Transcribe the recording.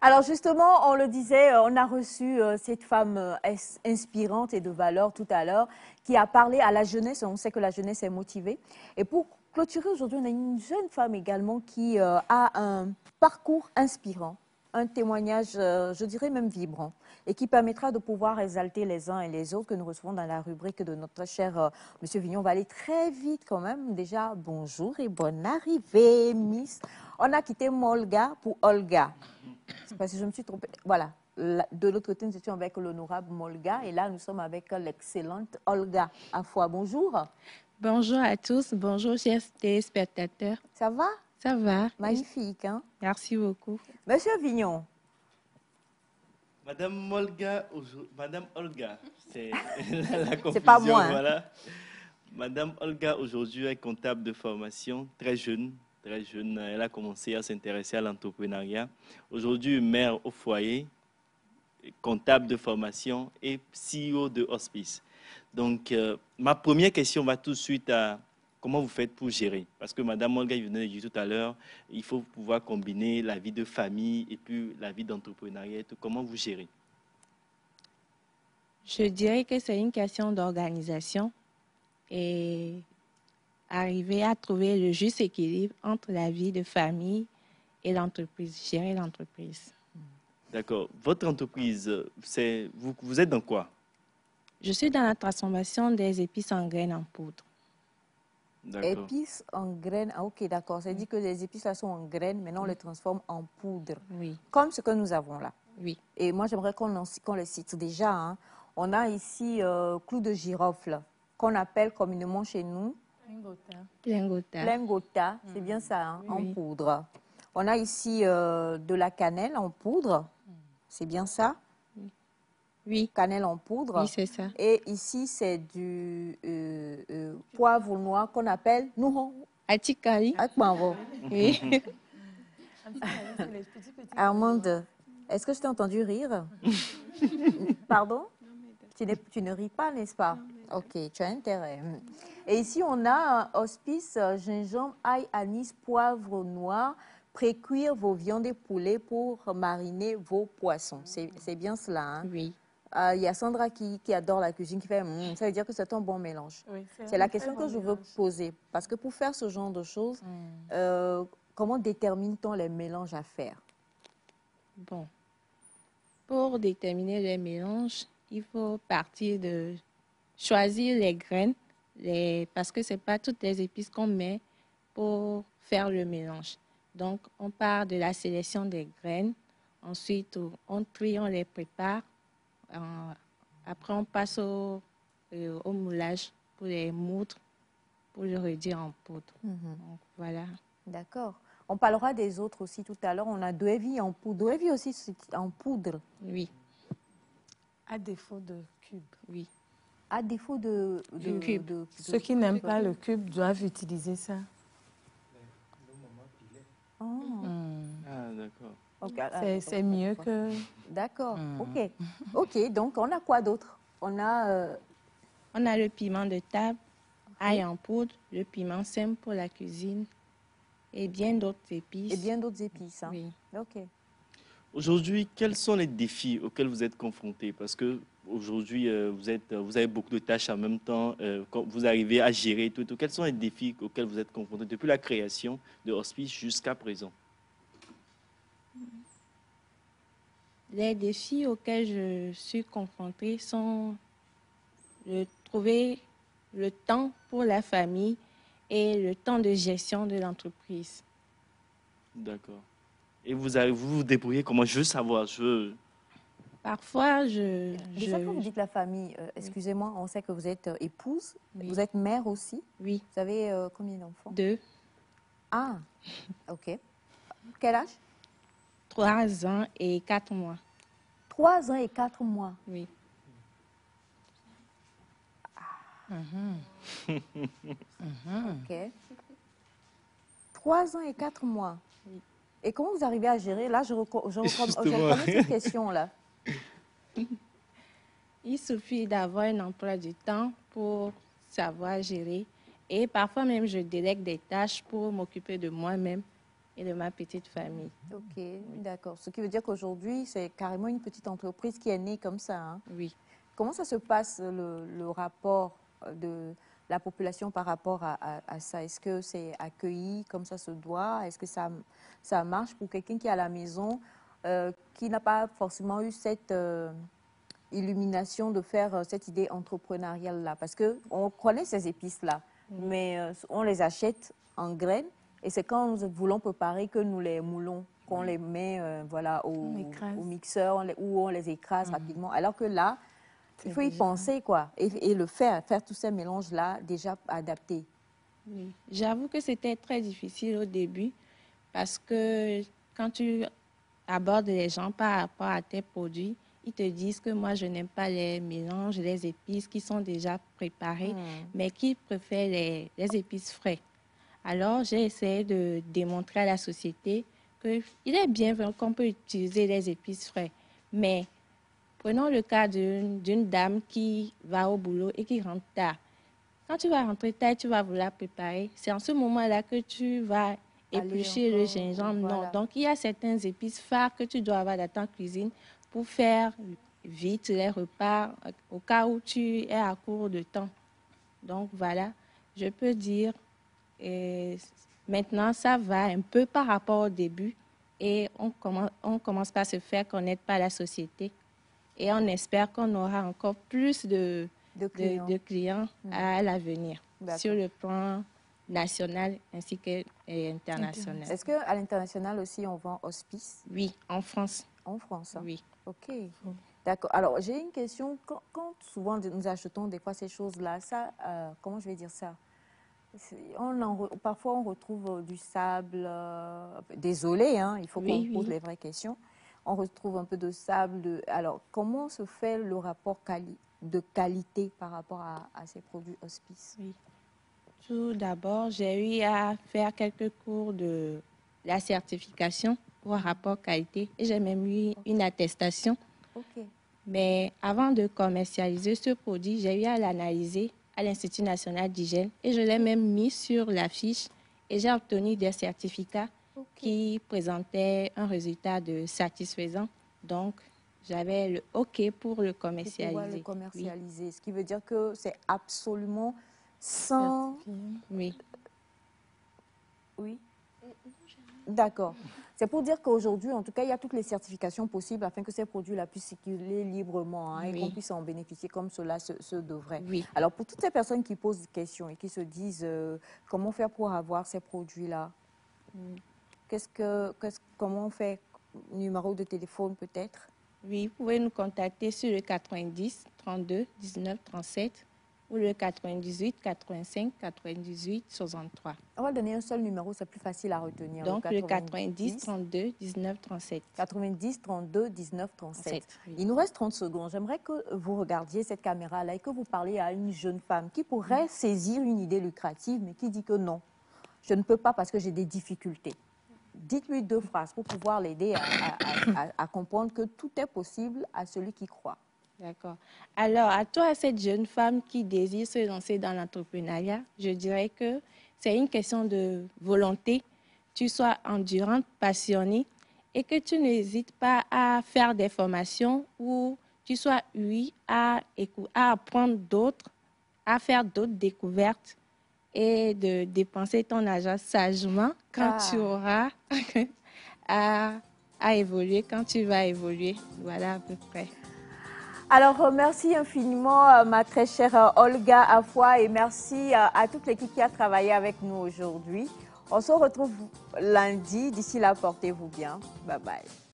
Alors justement, on le disait, on a reçu cette femme inspirante et de valeur tout à l'heure qui a parlé à la jeunesse. On sait que la jeunesse est motivée. Et pour clôturer aujourd'hui, on a une jeune femme également qui a un parcours inspirant, un témoignage, je dirais même vibrant, et qui permettra de pouvoir exalter les uns et les autres que nous recevons dans la rubrique de notre cher Monsieur Vignon. On va aller très vite quand même. Déjà, bonjour et bonne arrivée, Miss. On a quitté Molga pour Olga. C'est parce que je me suis trompée. Voilà. De l'autre côté, nous étions avec l'honorable Molga et là, nous sommes avec l'excellente Olga Afua. Bonjour. Bonjour à tous, bonjour chers téléspectateurs. Ça va? Ça va? Magnifique, hein? Merci beaucoup. Monsieur Vignon. Madame Olga, c'est la confusion, C'est pas moi, hein? voilà. Madame Olga, aujourd'hui, est comptable de formation, très jeune. Elle a commencé à s'intéresser à l'entrepreneuriat. Aujourd'hui, mère au foyer, comptable de formation et CEO de hospice. Donc, ma première question va tout de suite à comment vous faites pour gérer. Parce que Madame Olga, il venait de dire tout à l'heure, il faut pouvoir combiner la vie de famille et puis la vie d'entrepreneuriat. Comment vous gérez? Je dirais que c'est une question d'organisation et arriver à trouver le juste équilibre entre la vie de famille et l'entreprise, gérer l'entreprise. D'accord. Votre entreprise, vous êtes dans quoi? Je suis dans la transformation des épices en graines en poudre. Épices en graines. Ah, ok, d'accord. Ça dit que les épices là sont en graines, maintenant on les transforme en poudre. Oui. Comme ce que nous avons là. Oui. Et moi, j'aimerais qu'on les cite déjà. Hein. On a ici clou de girofle, qu'on appelle communément chez nous Plingota. C'est bien ça, hein, oui. en poudre. On a ici de la cannelle en poudre. C'est bien ça? Oui. Cannelle en poudre. Oui, c'est ça. Et ici, c'est du poivre noir qu'on appelle Atikali. Oui. Armande, est-ce que je t'ai entendu rire? Pardon? Tu ne ris pas, n'est-ce pas? Ok, tu as intérêt. Et ici, on a un hospice gingembre, ail, anis, poivre noir. Précuire vos viandes et poulets pour mariner vos poissons. C'est bien cela, hein? Oui. Il y a Sandra qui adore la cuisine, qui fait ça veut dire que c'est un bon mélange. Oui, c'est la question que je veux poser. Parce que pour faire ce genre de choses, comment détermine-t-on les mélanges à faire? Bon. Pour déterminer les mélanges, il faut partir de choisir les graines, parce que ce n'est pas toutes les épices qu'on met pour faire le mélange. Donc, on part de la sélection des graines. Ensuite, on trie, on les prépare. Après, on passe au moulage pour les moudre, pour le réduire en poudre. Donc, voilà. D'accord. On parlera des autres aussi tout à l'heure. On a Doevi en poudre. Doevi aussi en poudre. Oui. À défaut de cube. Oui. À défaut de cube. Ceux qui n'aiment pas le cube doivent utiliser ça. Oh. Ah, d'accord. Okay. C'est mieux que... D'accord, ok. Ok, donc on a quoi d'autre? On a le piment de table, ail en poudre, le piment simple pour la cuisine et bien d'autres épices. Et bien d'autres épices, hein? Oui. Ok. Aujourd'hui, quels sont les défis auxquels vous êtes confrontés? Parce que aujourd'hui, vous avez beaucoup de tâches en même temps. Quand vous arrivez à gérer tout. Quels sont les défis auxquels vous êtes confrontés depuis la création de Hospice jusqu'à présent? Les défis auxquels je suis confrontée sont de trouver le temps pour la famille et le temps de gestion de l'entreprise. D'accord. Et vous débrouillez comment? Je veux savoir. Parfois, Déjà, quand vous dites la famille, excusez-moi, on sait que vous êtes épouse, oui. Vous êtes mère aussi. Oui. Vous avez combien d'enfants? 2. Ah, ok. Quel âge? 3 ans et 4 mois. 3 ans et 4 mois. Oui. Ok. 3 ans et 4 mois. Oui. Et comment vous arrivez à gérer? Là, je reprends cette question-là. Il suffit d'avoir un emploi du temps pour savoir gérer. Et parfois même, je délègue des tâches pour m'occuper de moi-même et de ma petite famille. Ok, d'accord. Ce qui veut dire qu'aujourd'hui, c'est carrément une petite entreprise qui est née comme ça, hein. Oui. Comment ça se passe, le rapport de la population par rapport à ça? Est-ce que c'est accueilli comme ça se doit? Est-ce que ça marche pour quelqu'un qui est à la maison, qui n'a pas forcément eu cette illumination de faire cette idée entrepreneuriale-là? Parce qu'on connaît ces épices-là, mais on les achète en graines et c'est quand nous voulons préparer que nous les moulons, qu'on les met voilà, au mixeur ou on les écrase rapidement. Alors que là, il faut y penser, quoi, et le faire tous ces mélanges-là déjà adaptés. Oui. J'avoue que c'était très difficile au début parce que quand tu abordes les gens par rapport à tes produits, ils te disent que moi, je n'aime pas les mélanges, les épices qui sont déjà préparées, mais qu'ils préfèrent les épices frais. Alors, j'ai essayé de démontrer à la société qu'il est bien vrai qu'on peut utiliser les épices frais, mais prenons le cas d'une dame qui va au boulot et qui rentre tard. Quand tu vas rentrer tard et tu vas vouloir préparer, c'est en ce moment-là que tu vas éplucher le gingembre. voilà. Non. Donc, il y a certaines épices phares que tu dois avoir dans ta cuisine pour faire vite les repas au cas où tu es à court de temps. Donc, voilà, je peux dire, maintenant, ça va un peu par rapport au début et on commence par se faire connaître par la société. Et on espère qu'on aura encore plus de clients à l'avenir, sur le plan national ainsi qu'international. Est-ce qu'à l'international aussi, on vend hospice? Oui, en France. En France? Oui. Ok. D'accord. Alors, j'ai une question. Quand souvent nous achetons des fois ces choses-là, ça, comment je vais dire ça? Parfois, on retrouve du sable. Désolé, hein, il faut qu'on pose les vraies questions. On retrouve un peu de sable. Alors, comment se fait le rapport de qualité par rapport à ces produits hospice? Oui. Tout d'abord, j'ai eu à faire quelques cours de la certification pour rapport qualité et j'ai même eu une attestation. Mais avant de commercialiser ce produit, j'ai eu à l'analyser à l'Institut national d'hygiène et je l'ai même mis sur l'affiche et j'ai obtenu des certificats qui présentaient un résultat satisfaisant. Donc, j'avais le OK pour le commercialiser. Oui. Ce qui veut dire que c'est absolument sans... Oui. Oui. D'accord. C'est pour dire qu'aujourd'hui, en tout cas, il y a toutes les certifications possibles afin que ces produits-là puissent circuler librement, hein, et qu'on puisse en bénéficier comme cela se devrait. Oui. Alors, pour toutes ces personnes qui posent des questions et qui se disent comment faire pour avoir ces produits-là, comment on fait? Numéro de téléphone peut-être? Oui, vous pouvez nous contacter sur le 90 32 19 37 ou le 98 85 98 63. On va donner un seul numéro, c'est plus facile à retenir. Donc, le 90 32 19 37. 90 32 19 37. Oui. Il nous reste 30 secondes. J'aimerais que vous regardiez cette caméra-là et que vous parliez à une jeune femme qui pourrait saisir une idée lucrative, mais qui dit que non, je ne peux pas parce que j'ai des difficultés. Dites-lui 2 phrases pour pouvoir l'aider à comprendre que tout est possible à celui qui croit. D'accord. Alors, à toi, cette jeune femme qui désire se lancer dans l'entrepreneuriat, je dirais que c'est une question de volonté. Tu sois endurante, passionnée et que tu n'hésites pas à faire des formations ou tu sois à apprendre d'autres, à faire d'autres découvertes et de dépenser ton argent sagement quand tu auras à évoluer, quand tu vas évoluer. Voilà à peu près. Alors, merci infiniment, ma très chère Olga Afua, et merci à toute l'équipe qui a travaillé avec nous aujourd'hui. On se retrouve lundi. D'ici là, portez-vous bien. Bye bye.